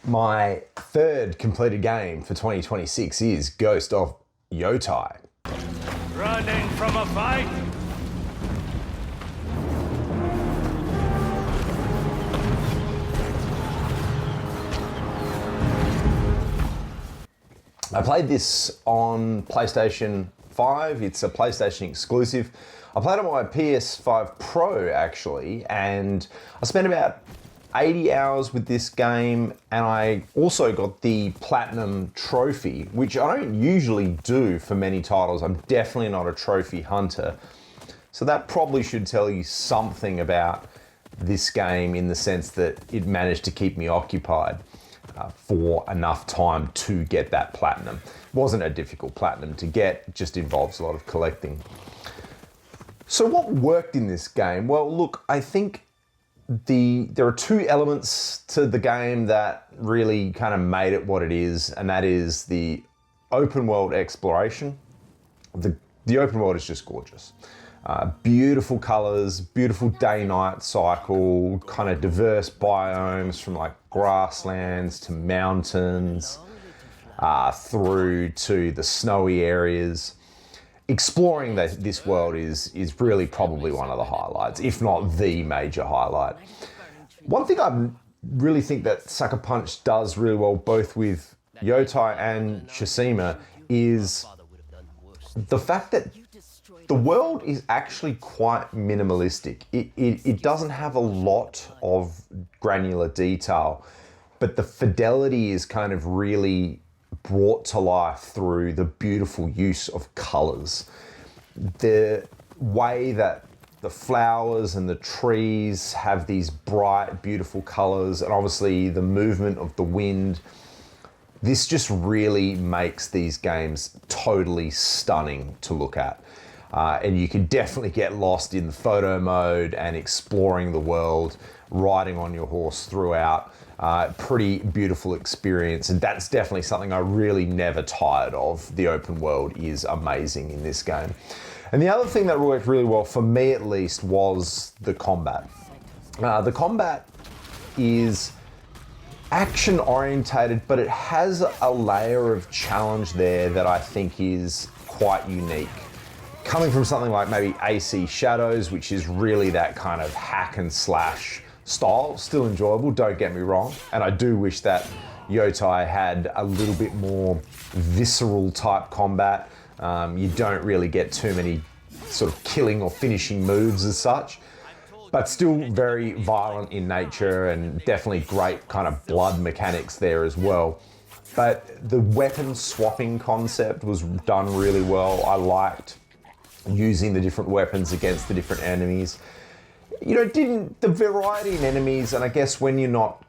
My third completed game for 2026 is Ghost of Yotei. Running from a fight? I played this on PlayStation 5. It's a PlayStation exclusive. I played it on my PS5 Pro actually, and I spent about 80 hours with this game, and I also got the Platinum Trophy, which I don't usually do for many titles. I'm definitely not a trophy hunter. So that probably should tell you something about this game in the sense that it managed to keep me occupied for enough time to get that platinum. It wasn't a difficult platinum to get, it just involves a lot of collecting. So what worked in this game? Well, look, I think there are two elements to the game that really kind of made it what it is, and that is the open world exploration. The open world is just gorgeous. Beautiful colors, beautiful day-night cycle, kind of diverse biomes from like grasslands to mountains, through to the snowy areas. Exploring this world is really probably one of the highlights, if not the major highlight. One thing I really think that Sucker Punch does really well, both with Yotei and Shishima, is the fact that the world is actually quite minimalistic. It doesn't have a lot of granular detail, but the fidelity is kind of really brought to life through the beautiful use of colors. The way that the flowers and the trees have these bright, beautiful colors, and obviously the movement of the wind, this just really makes these games totally stunning to look at. And you can definitely get lost in the photo mode and exploring the world, riding on your horse throughout. Pretty beautiful experience, and that's definitely something I really never tired of. The open world is amazing in this game. And the other thing that worked really well, for me at least, was the combat. The combat is action orientated, but it has a layer of challenge there that I think is quite unique. Coming from something like maybe AC Shadows, which is really that kind of hack and slash style, still enjoyable, don't get me wrong. And I do wish that Yotei had a little bit more visceral type combat. You don't really get too many sort of killing or finishing moves as such, but still very violent in nature and definitely great kind of blood mechanics there as well. But the weapon swapping concept was done really well. I liked using the different weapons against the different enemies. You know, the variety in enemies, and I guess when you're not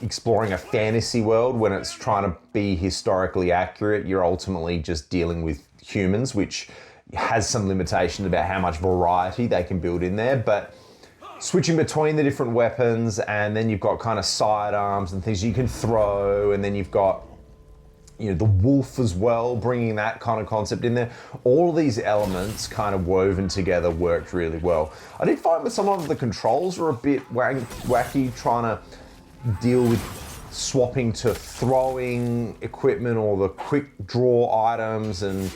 exploring a fantasy world, when it's trying to be historically accurate, you're ultimately just dealing with humans, which has some limitations about how much variety they can build in there. But switching between the different weapons, and then you've got kind of sidearms and things you can throw, and then you've got, you know, the wolf as well, bringing that kind of concept in there. All of these elements kind of woven together worked really well. I did find that some of the controls were a bit wacky, trying to deal with swapping to throwing equipment or the quick draw items, and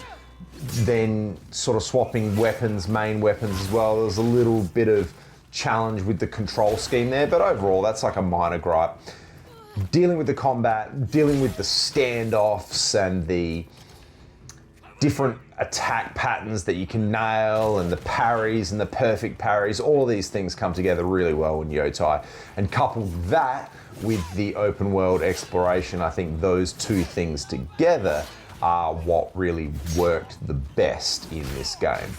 then sort of swapping weapons, main weapons as well. There was a little bit of challenge with the control scheme there, but overall that's like a minor gripe. Dealing with the combat, dealing with the standoffs and the different attack patterns that you can nail, and the parries and the perfect parries, all of these things come together really well in Yotei. And couple that with the open world exploration, I think those two things together are what really worked the best in this game.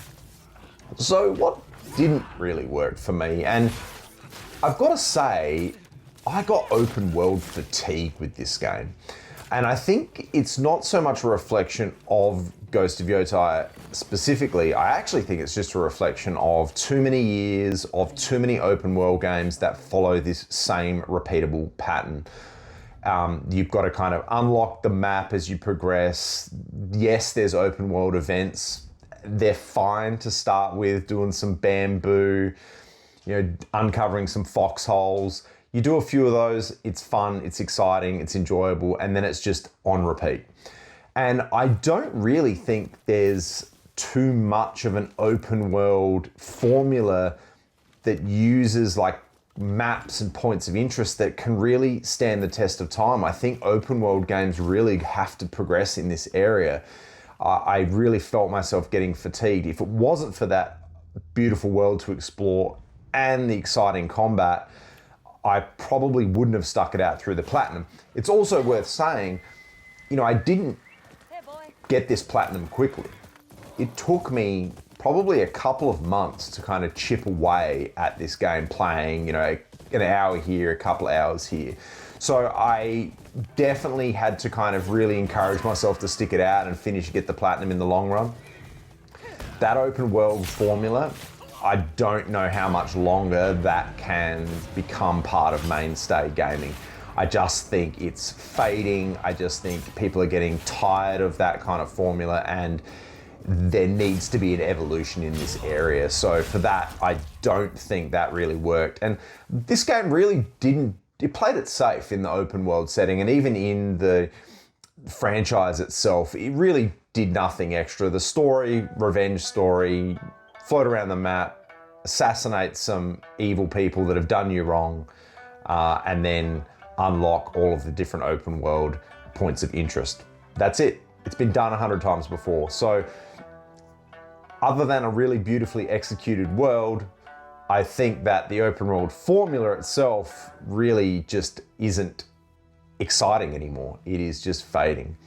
So what didn't really work for me? And I've got to say, I got open world fatigue with this game. And I think it's not so much a reflection of Ghost of Yotei specifically. I actually think it's just a reflection of too many years of too many open world games that follow this same repeatable pattern. You've got to kind of unlock the map as you progress. Yes, there's open world events. They're fine to start with, doing some bamboo, you know, uncovering some foxholes. You do a few of those, it's fun, it's exciting, it's enjoyable, and then it's just on repeat. And I don't really think there's too much of an open world formula that uses like maps and points of interest that can really stand the test of time. I think open world games really have to progress in this area. I really felt myself getting fatigued. If it wasn't for that beautiful world to explore and the exciting combat, I probably wouldn't have stuck it out through the platinum. It's also worth saying, you know, I didn't get this platinum quickly. It took me probably a couple of months to kind of chip away at this game, playing, you know, an hour here, a couple of hours here. So I definitely had to kind of really encourage myself to stick it out and get the platinum in the long run. That open world formula, I don't know how much longer that can become part of mainstay gaming. I just think it's fading. I just think people are getting tired of that kind of formula, and there needs to be an evolution in this area. So for that, I don't think that really worked. And this game really didn't, it played it safe in the open world setting, and even in the franchise itself, it really did nothing extra. The story, revenge story, float around the map, assassinate some evil people that have done you wrong, and then unlock all of the different open world points of interest. That's it. It's been done 100 times before. So other than a really beautifully executed world, I think that the open world formula itself really just isn't exciting anymore. It is just fading.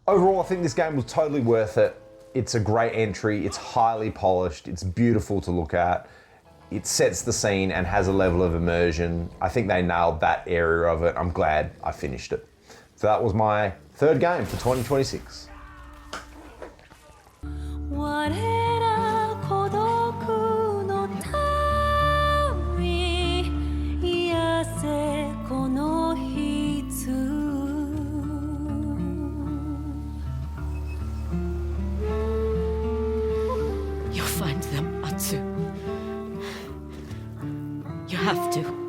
Overall, I think this game was totally worth it. It's a great entry. It's highly polished. It's beautiful to look at. It sets the scene and has a level of immersion. I think they nailed that area of it. I'm glad I finished it. So that was my third game for 2026. You'll find them, Atsu. You have to.